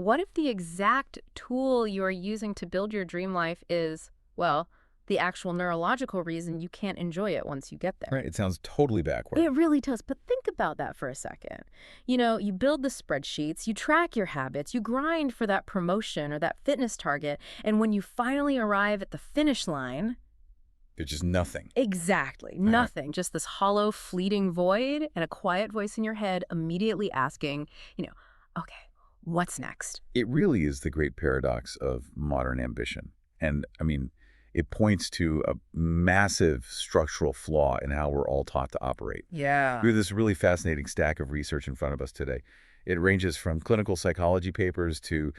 what if the exact tool you are using to build your dream life is, well, the actual neurological reason you can't enjoy it once you get there? Right, it sounds totally backward. It really does, but think about that for a second. You build the spreadsheets, you track your habits, you grind for that promotion or that fitness target, and when you finally arrive at the finish line, There's just nothing. exactly, nothing, just this hollow, fleeting void and a quiet voice in your head immediately asking, okay, what's next? It really is the great paradox of modern ambition. And, I mean, it points to a massive structural flaw in how we're all taught to operate. Yeah. We have this really fascinating stack of research in front of us today. It ranges from clinical psychology papers to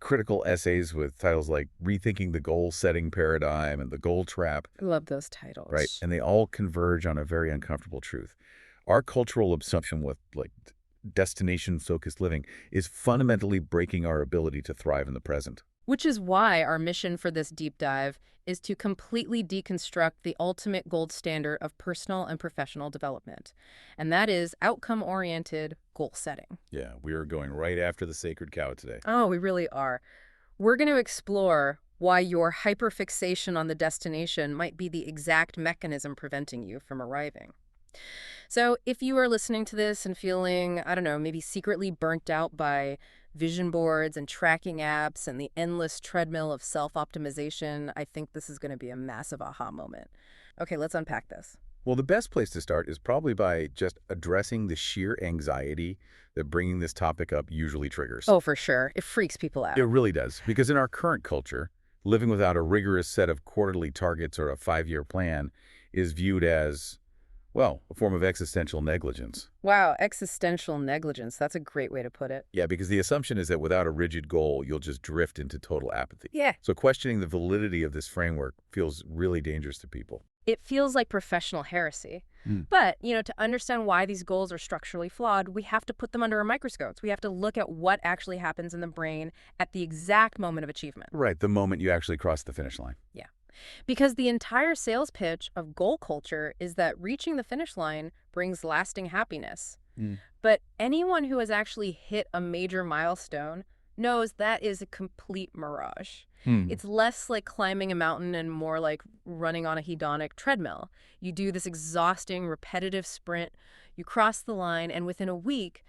critical essays with titles like Rethinking the Goal-Setting Paradigm and The Goal Trap, I love those titles. right? And they all converge on a very uncomfortable truth. Our cultural obsession with, destination-focused living is fundamentally breaking our ability to thrive in the present. Which is why our mission for this deep dive is to completely deconstruct the ultimate gold standard of personal and professional development. And that is outcome-oriented goal setting. Yeah, we are going right after the sacred cow today. Oh, we really are. We're going to explore why your hyperfixation on the destination might be the exact mechanism preventing you from arriving. So if you are listening to this and feeling, I don't know, maybe secretly burnt out by vision boards and tracking apps and the endless treadmill of self-optimization, I think this is going to be a massive aha moment. Okay, let's unpack this. Well, the best place to start is probably by just addressing the sheer anxiety that bringing this topic up usually triggers. Oh, for sure. It freaks people out. It really does, because in our current culture, living without a rigorous set of quarterly targets or a 5-year plan is viewed as, well, a form of existential negligence. Wow, existential negligence. That's a great way to put it. Yeah, because the assumption is that without a rigid goal, you'll just drift into total apathy. Yeah. So questioning the validity of this framework feels really dangerous to people. It feels like professional heresy. But, to understand why these goals are structurally flawed, we have to put them under a microscope. We have to look at what actually happens in the brain at the exact moment of achievement. Right, the moment you actually cross the finish line. Yeah. Because the entire sales pitch of goal culture is that reaching the finish line brings lasting happiness. But anyone who has actually hit a major milestone knows that is a complete mirage. It's less like climbing a mountain and more like running on a hedonic treadmill. You do this exhausting, repetitive sprint, you cross the line, and within a week,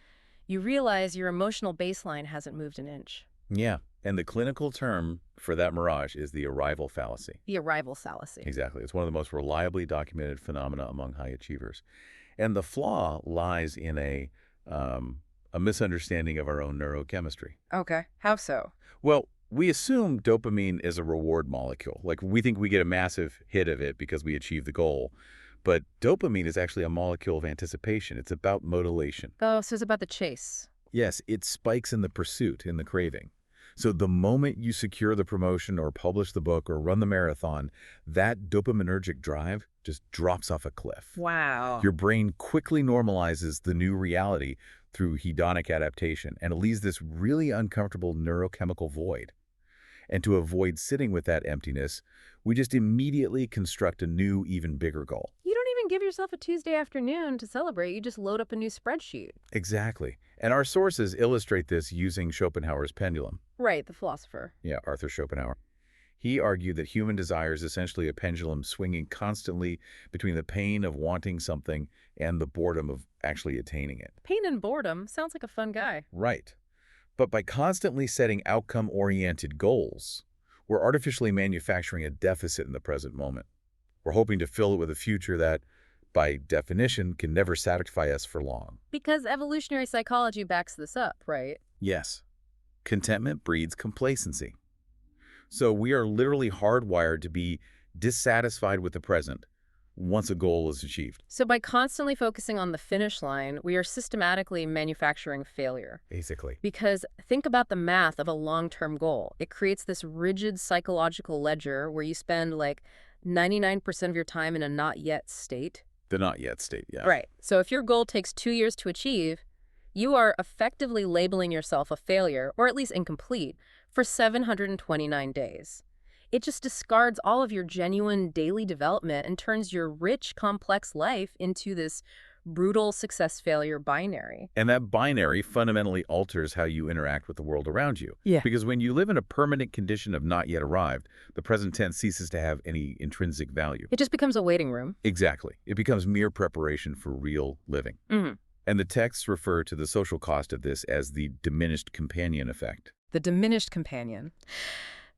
you realize your emotional baseline hasn't moved an inch. Yeah, and the clinical term for that mirage is the arrival fallacy. The arrival fallacy. Exactly. It's one of the most reliably documented phenomena among high achievers. And the flaw lies in a misunderstanding of our own neurochemistry. Okay, how so? Well, we assume dopamine is a reward molecule. Like, we think we get a massive hit of it because we achieve the goal. But dopamine is actually a molecule of anticipation. It's about motivation. Oh, so it's about the chase. Yes, it spikes in the pursuit, in the craving. So the moment you secure the promotion or publish the book or run the marathon, that dopaminergic drive just drops off a cliff. Wow. Your brain quickly normalizes the new reality through hedonic adaptation, and it leaves this really uncomfortable neurochemical void. And to avoid sitting with that emptiness, we just immediately construct a new, even bigger goal. You don't even give yourself a Tuesday afternoon to celebrate. You just load up a new spreadsheet. Exactly. And our sources illustrate this using Schopenhauer's pendulum. Right, the philosopher. Yeah, Arthur Schopenhauer. He argued that human desire is essentially a pendulum swinging constantly between the pain of wanting something and the boredom of actually attaining it. Pain and boredom sounds like a fun guy. Right. But by constantly setting outcome-oriented goals, we're artificially manufacturing a deficit in the present moment. We're hoping to fill it with a future that, by definition, can never satisfy us for long. Because evolutionary psychology backs this up, right? Yes. Contentment breeds complacency. So we are literally hardwired to be dissatisfied with the present once a goal is achieved. So by constantly focusing on the finish line, we are systematically manufacturing failure. Basically. Because think about the math of a long-term goal. It creates this rigid psychological ledger where you spend like 99% of your time in a not yet state. The not yet state, yeah. Right. So if your goal takes 2 years to achieve, you are effectively labeling yourself a failure, or at least incomplete, for 729 days. It just discards all of your genuine daily development and turns your rich, complex life into this brutal success-failure binary. And that binary fundamentally alters how you interact with the world around you. Yeah. Because when you live in a permanent condition of not yet arrived, the present tense ceases to have any intrinsic value. It just becomes a waiting room. Exactly. It becomes mere preparation for real living. And the texts refer to the social cost of this as the diminished companion effect. The diminished companion.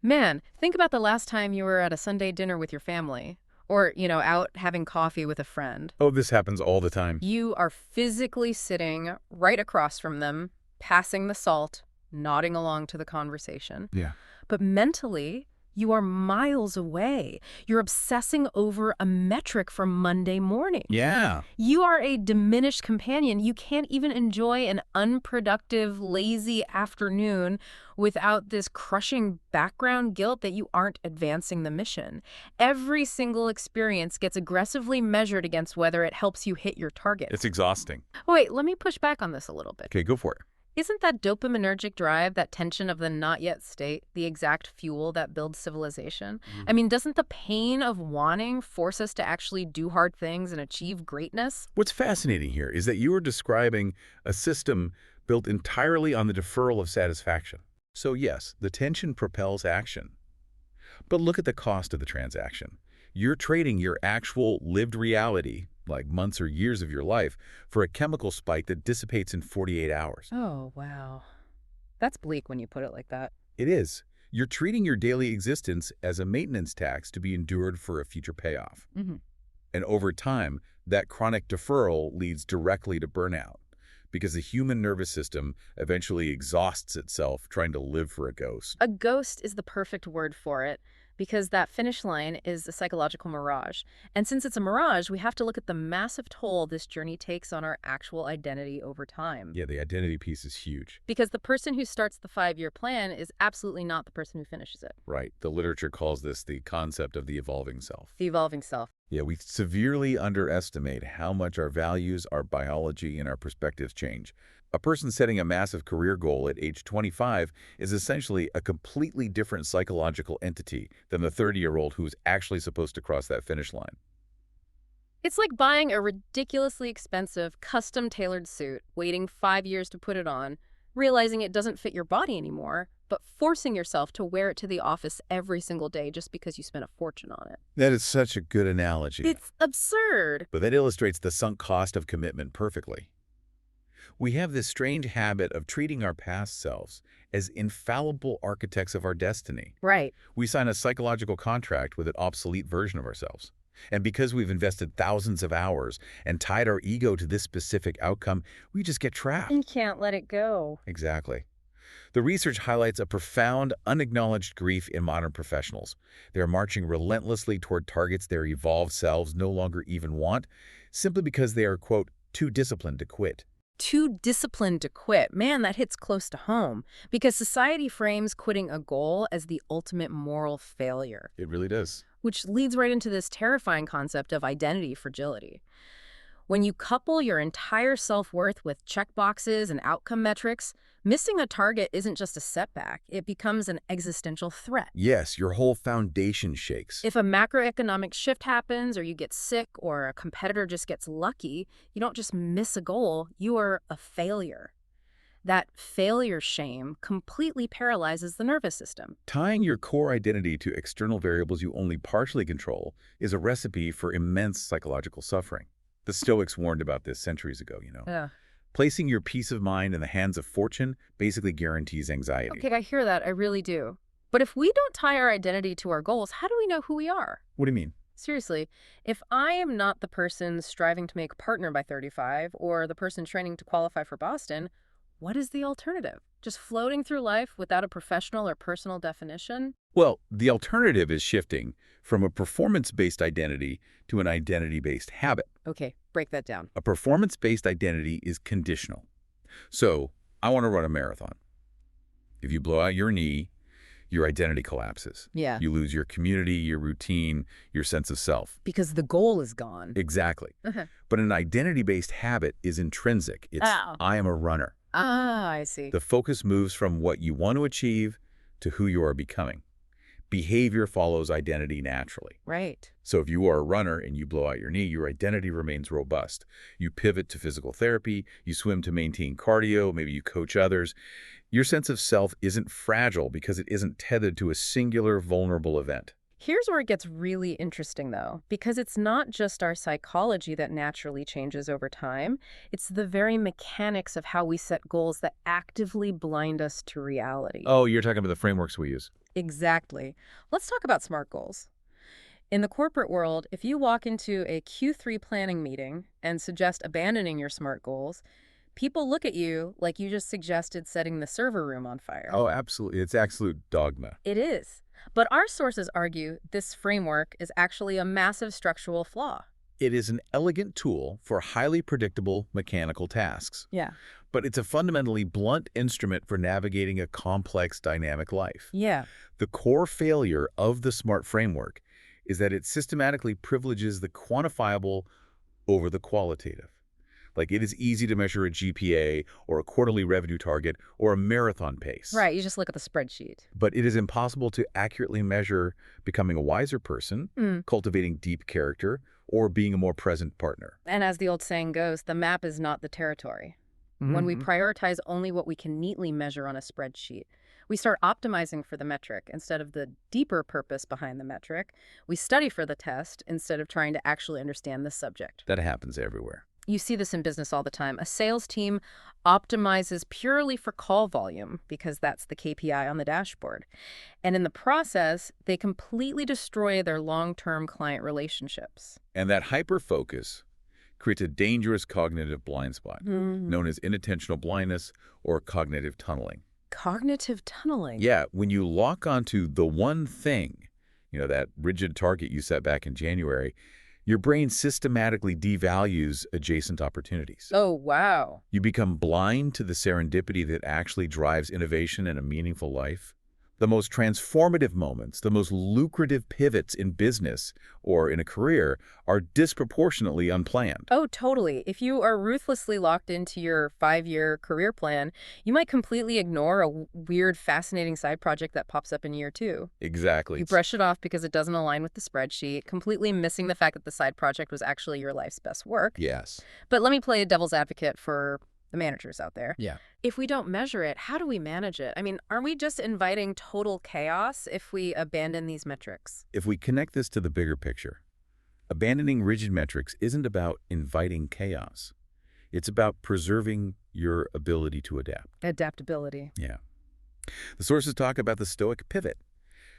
Man, think about the last time you were at a Sunday dinner with your family. Or, out having coffee with a friend. Oh, this happens all the time. You are physically sitting right across from them, passing the salt, nodding along to the conversation. Yeah. But mentally, you are miles away. You're obsessing over a metric from Monday morning. Yeah. You are a diminished companion. You can't even enjoy an unproductive, lazy afternoon without this crushing background guilt that you aren't advancing the mission. Every single experience gets aggressively measured against whether it helps you hit your target. It's exhausting. Oh, wait, let me push back on this a little bit. Okay, go for it. Isn't that dopaminergic drive, that tension of the not yet state, the exact fuel that builds civilization? I mean, doesn't the pain of wanting force us to actually do hard things and achieve greatness? What's fascinating here is that you are describing a system built entirely on the deferral of satisfaction. So yes, the tension propels action. But look at the cost of the transaction. You're trading your actual lived reality, like months or years of your life, for a chemical spike that dissipates in 48 hours. Oh, wow. That's bleak when you put it like that. It is. You're treating your daily existence as a maintenance tax to be endured for a future payoff. And over time, that chronic deferral leads directly to burnout, because the human nervous system eventually exhausts itself trying to live for a ghost. A ghost is the perfect word for it, because that finish line is a psychological mirage. And since it's a mirage, we have to look at the massive toll this journey takes on our actual identity over time. Yeah, the identity piece is huge. Because the person who starts the 5-year plan is absolutely not the person who finishes it. Right. The literature calls this the concept of the evolving self. The evolving self. Yeah, we severely underestimate how much our values, our biology, and our perspectives change. A person setting a massive career goal at age 25 is essentially a completely different psychological entity than the 30-year-old who's actually supposed to cross that finish line. It's like buying a ridiculously expensive, custom-tailored suit, waiting 5 years to put it on, realizing it doesn't fit your body anymore, but forcing yourself to wear it to the office every single day just because you spent a fortune on it. That is such a good analogy. It's absurd. But that illustrates the sunk cost of commitment perfectly. We have this strange habit of treating our past selves as infallible architects of our destiny. Right. We sign a psychological contract with an obsolete version of ourselves. And because we've invested thousands of hours and tied our ego to this specific outcome, we just get trapped. You can't let it go. Exactly. The research highlights a profound, unacknowledged grief in modern professionals. They're marching relentlessly toward targets their evolved selves no longer even want, simply because they are, quote, too disciplined to quit. Too disciplined to quit. Man, that hits close to home, because society frames quitting a goal as the ultimate moral failure. It really does. Which leads right into this terrifying concept of identity fragility. When you couple your entire self-worth with checkboxes and outcome metrics, missing a target isn't just a setback, it becomes an existential threat. Yes, your whole foundation shakes. If a macroeconomic shift happens, or you get sick, or a competitor just gets lucky, you don't just miss a goal, you are a failure. That failure shame completely paralyzes the nervous system. Tying your core identity to external variables you only partially control is a recipe for immense psychological suffering. The Stoics warned about this centuries ago, Yeah. Placing your peace of mind in the hands of fortune basically guarantees anxiety. Okay, I hear that. I really do. But if we don't tie our identity to our goals, how do we know who we are? What do you mean? Seriously, if I am not the person striving to make a partner by 35 or the person training to qualify for Boston, what is the alternative? Just floating through life without a professional or personal definition? Well, the alternative is shifting from a performance-based identity to an identity-based habit. Okay, break that down. A performance-based identity is conditional. So, I want to run a marathon. If you blow out your knee, your identity collapses. Yeah. You lose your community, your routine, your sense of self. Because the goal is gone. Exactly. But an identity-based habit is intrinsic. It's, I am a runner. Ah, I see. The focus moves from what you want to achieve to who you are becoming. behavior follows identity naturally. Right. So if you are a runner and you blow out your knee, your identity remains robust. You pivot to physical therapy, you swim to maintain cardio, maybe you coach others. Your sense of self isn't fragile because it isn't tethered to a singular vulnerable event. Here's where it gets really interesting, though, because it's not just our psychology that naturally changes over time. It's the very mechanics of how we set goals that actively blind us to reality. Oh, you're talking about the frameworks we use. Exactly. Let's talk about SMART goals. In the corporate world, if you walk into a Q3 planning meeting and suggest abandoning your SMART goals, people look at you like you just suggested setting the server room on fire. Oh, absolutely. It's absolute dogma. It is. But our sources argue this framework is actually a massive structural flaw. It is an elegant tool for highly predictable mechanical tasks, Yeah. but it's a fundamentally blunt instrument for navigating a complex dynamic life. Yeah. The core failure of the SMART framework is that it systematically privileges the quantifiable over the qualitative. Like it is easy to measure a GPA or a quarterly revenue target or a marathon pace. Right. You just look at the spreadsheet. But it is impossible to accurately measure becoming a wiser person, cultivating deep character, or being a more present partner. And as the old saying goes, the map is not the territory. When we prioritize only what we can neatly measure on a spreadsheet, we start optimizing for the metric instead of the deeper purpose behind the metric. We study for the test instead of trying to actually understand the subject. That happens everywhere. You see this in business all the time. A sales team optimizes purely for call volume because that's the KPI on the dashboard. And in the process, they completely destroy their long-term client relationships. And that hyper-focus creates a dangerous cognitive blind spot, known as inattentional blindness or cognitive tunneling. Cognitive tunneling? Yeah, when you lock onto the one thing, that rigid target you set back in January, your brain systematically devalues adjacent opportunities. Oh, wow. You become blind to the serendipity that actually drives innovation in a meaningful life. The most transformative moments, the most lucrative pivots in business or in a career are disproportionately unplanned. Oh, totally. If you are ruthlessly locked into your 5-year career plan, you might completely ignore a weird, fascinating side project that pops up in year 2. Exactly. You brush it off because it doesn't align with the spreadsheet, completely missing the fact that the side project was actually your life's best work. Yes. But let me play a devil's advocate for the managers out there. Yeah. If we don't measure it, how do we manage it? I mean, aren't we just inviting total chaos if we abandon these metrics? If we connect this to the bigger picture, abandoning rigid metrics isn't about inviting chaos. It's about preserving your ability to adapt. Adaptability. Yeah. The sources talk about the Stoic pivot.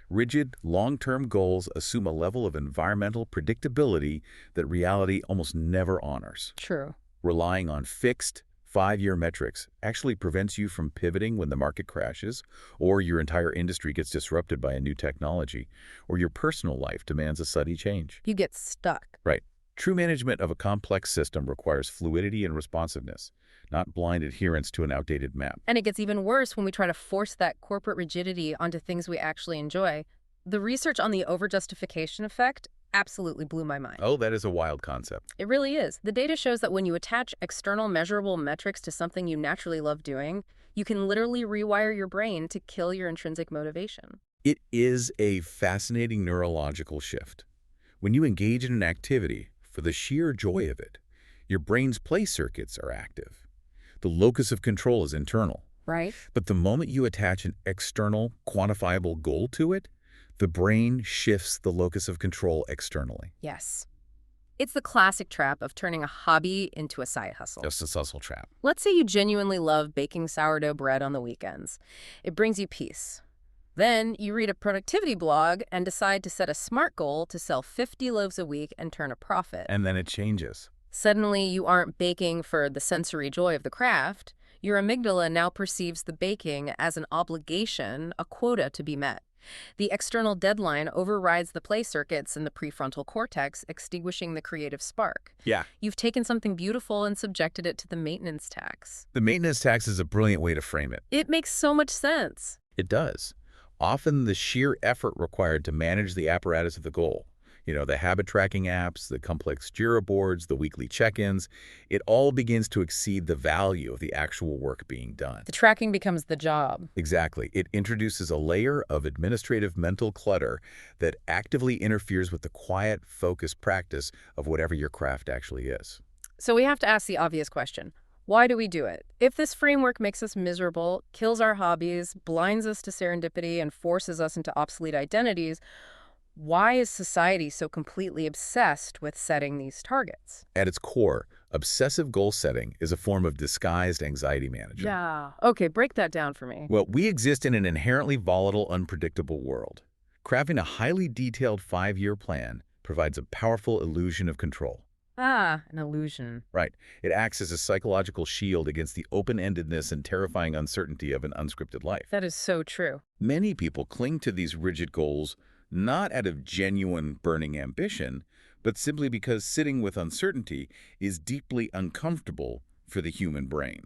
Rigid, long-term goals assume a level of environmental predictability that reality almost never honors. True. Relying on fixed, 5-year metrics actually prevents you from pivoting when the market crashes, or your entire industry gets disrupted by a new technology, or your personal life demands a sudden change. You get stuck. Right. True management of a complex system requires fluidity and responsiveness, not blind adherence to an outdated map. And it gets even worse when we try to force that corporate rigidity onto things we actually enjoy. The research on the overjustification effect absolutely blew my mind. Oh, that is a wild concept. It really is. The data shows that when you attach external measurable metrics to something you naturally love doing, you can literally rewire your brain to kill your intrinsic motivation. It is a fascinating neurological shift. When you engage in an activity for the sheer joy of it, your brain's play circuits are active. The locus of control is internal. Right? But the moment you attach an external, quantifiable goal to it, the brain shifts the locus of control externally. Yes. It's the classic trap of turning a hobby into a side hustle. Just a hustle trap. Let's say you genuinely love baking sourdough bread on the weekends. It brings you peace. Then you read a productivity blog and decide to set a SMART goal to sell 50 loaves a week and turn a profit. And then it changes. Suddenly, you aren't baking for the sensory joy of the craft. Your amygdala now perceives the baking as an obligation, a quota to be met. The external deadline overrides the play circuits in the prefrontal cortex, extinguishing the creative spark. Yeah. You've taken something beautiful and subjected it to the maintenance tax. The maintenance tax is a brilliant way to frame it. It makes so much sense. It does. Often the sheer effort required to manage the apparatus of the goal, The habit tracking apps, the complex Jira boards, the weekly check-ins, it all begins to exceed the value of the actual work being done. The tracking becomes the job. Exactly. It introduces a layer of administrative mental clutter that actively interferes with the quiet, focused practice of whatever your craft actually is. So we have to ask the obvious question. Why do we do it? If this framework makes us miserable, kills our hobbies, blinds us to serendipity, and forces us into obsolete identities, why is society so completely obsessed with setting these targets? At its core, obsessive goal setting is a form of disguised anxiety management. Yeah. Okay, break that down for me. Well, we exist in an inherently volatile, unpredictable world. Crafting a highly detailed 5-year plan provides a powerful illusion of control. Ah, an illusion. Right. It acts as a psychological shield against the open-endedness and terrifying uncertainty of an unscripted life. That is so true. Many people cling to these rigid goals not out of genuine burning ambition, but simply because sitting with uncertainty is deeply uncomfortable for the human brain.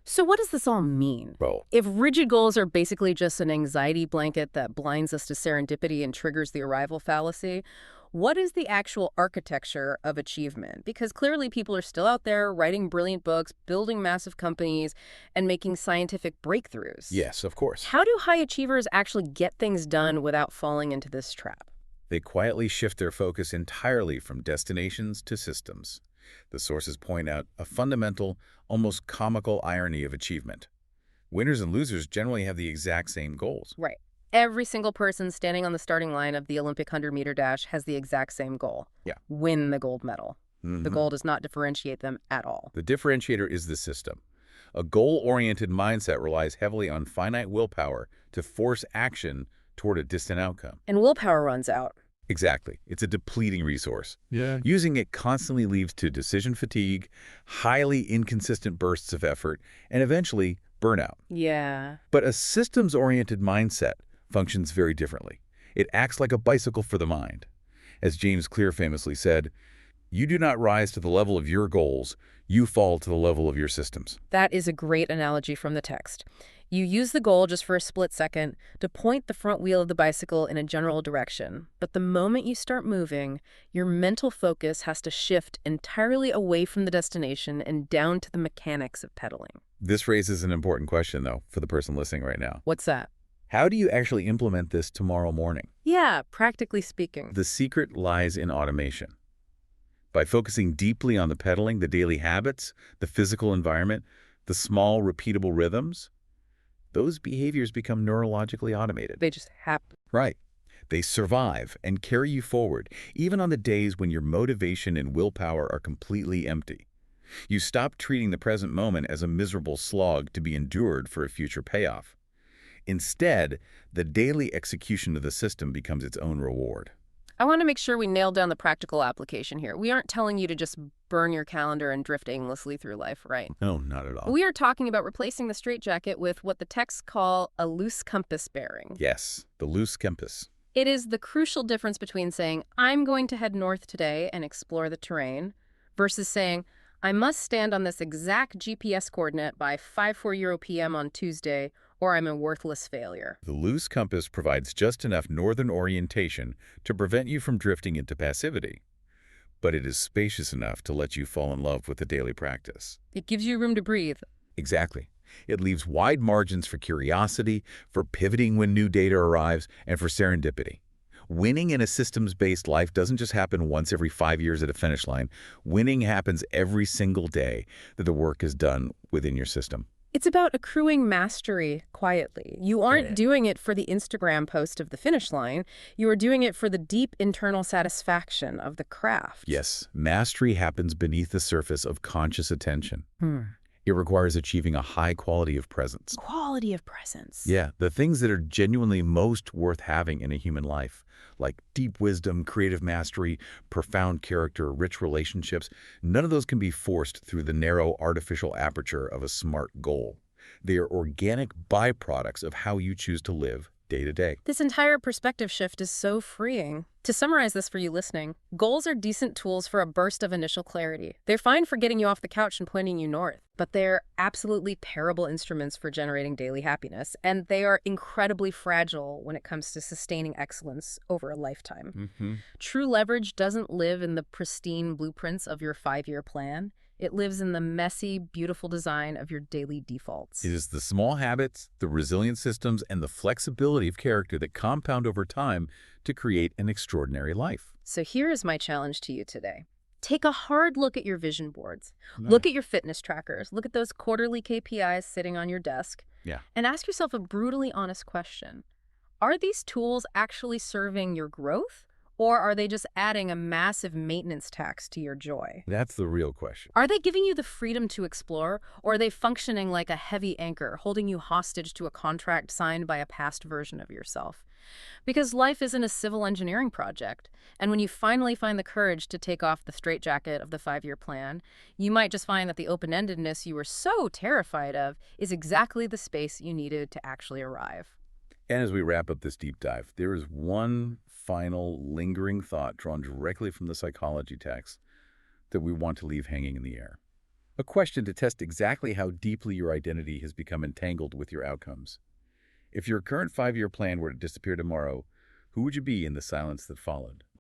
So what does this all mean? Well, If rigid goals are basically just an anxiety blanket that blinds us to serendipity and triggers the arrival fallacy, what is the actual architecture of achievement? Because clearly people are still out there writing brilliant books, building massive companies, and making scientific breakthroughs. yes, of course. How do high achievers actually get things done without falling into this trap? They quietly shift their focus entirely from destinations to systems. The sources point out a fundamental, almost comical irony of achievement. Winners and losers generally have the exact same goals. Right. Every single person standing on the starting line of the Olympic 100-meter dash has the exact same goal. Yeah. Win the gold medal. The Mhm. goal does not differentiate them at all. The differentiator is the system. A goal-oriented mindset relies heavily on finite willpower to force action toward a distant outcome. And willpower runs out. Exactly. It's a depleting resource. Yeah. Using it constantly leads to decision fatigue, highly inconsistent bursts of effort, and eventually burnout. Yeah. But a systems-oriented mindset functions very differently. It acts like a bicycle for the mind. As James Clear famously said, "You do not rise to the level of your goals, you fall to the level of your systems." That is a great analogy from the text. You use the goal just for a split second to point the front wheel of the bicycle in a general direction. But the moment you start moving, your mental focus has to shift entirely away from the destination and down to the mechanics of pedaling. This raises an important question, though, for the person listening right now. What's that? How do you actually implement this tomorrow morning? Yeah, practically speaking. The secret lies in automation. By focusing deeply on the pedaling, the daily habits, the physical environment, the small, repeatable rhythms, those behaviors become neurologically automated. They just happen. Right. They survive and carry you forward, even on the days when your motivation and willpower are completely empty. You stop treating the present moment as a miserable slog to be endured for a future payoff. Instead, the daily execution of the system becomes its own reward. I want to make sure we nail down the practical application here. We aren't telling you to just burn your calendar and drift aimlessly through life, right? No, not at all. We are talking about replacing the straitjacket with what the texts call a loose compass bearing. Yes, the loose compass. It is the crucial difference between saying, I'm going to head north today and explore the terrain, versus saying, I must stand on this exact GPS coordinate by 5:04 Euro PM on Tuesday, or I'm a worthless failure. The loose compass provides just enough northern orientation to prevent you from drifting into passivity, but it is spacious enough to let you fall in love with the daily practice. It gives you room to breathe. Exactly. It leaves wide margins for curiosity, for pivoting when new data arrives, and for serendipity. Winning in a systems-based life doesn't just happen once every 5 years at a finish line. Winning happens every single day that the work is done within your system. It's about accruing mastery quietly. You aren't doing it for the Instagram post of the finish line. You are doing it for the deep internal satisfaction of the craft. Yes, mastery happens beneath the surface of conscious attention. It requires achieving a high quality of presence. Quality of presence. Yeah, the things that are genuinely most worth having in a human life, like deep wisdom, creative mastery, profound character, rich relationships, none of those can be forced through the narrow artificial aperture of a smart goal. They are organic byproducts of how you choose to live day to day. This entire perspective shift is so freeing. To summarize this for you listening, goals are decent tools for a burst of initial clarity. They're fine for getting you off the couch and pointing you north, but they're absolutely terrible instruments for generating daily happiness, and they are incredibly fragile when it comes to sustaining excellence over a lifetime. True leverage doesn't live in the pristine blueprints of your 5-year plan. It lives in the messy, beautiful design of your daily defaults. It is the small habits, the resilient systems, and the flexibility of character that compound over time to create an extraordinary life. So here is my challenge to you today. Take a hard look at your vision boards. Nice. Look at your fitness trackers. Look at those quarterly KPIs sitting on your desk. Yeah. And ask yourself a brutally honest question. Are these tools actually serving your growth? Or are they just adding a massive maintenance tax to your joy? That's the real question. Are they giving you the freedom to explore, or are they functioning like a heavy anchor, holding you hostage to a contract signed by a past version of yourself? Because life isn't a civil engineering project, and when you finally find the courage to take off the straitjacket of the 5-year plan, you might just find that the open-endedness you were so terrified of is exactly the space you needed to actually arrive. And as we wrap up this deep dive, there is one final lingering thought drawn directly from the psychology text that we want to leave hanging in the air. A question to test exactly how deeply your identity has become entangled with your outcomes. If your current 5-year plan were to disappear tomorrow, who would you be in the silence that followed?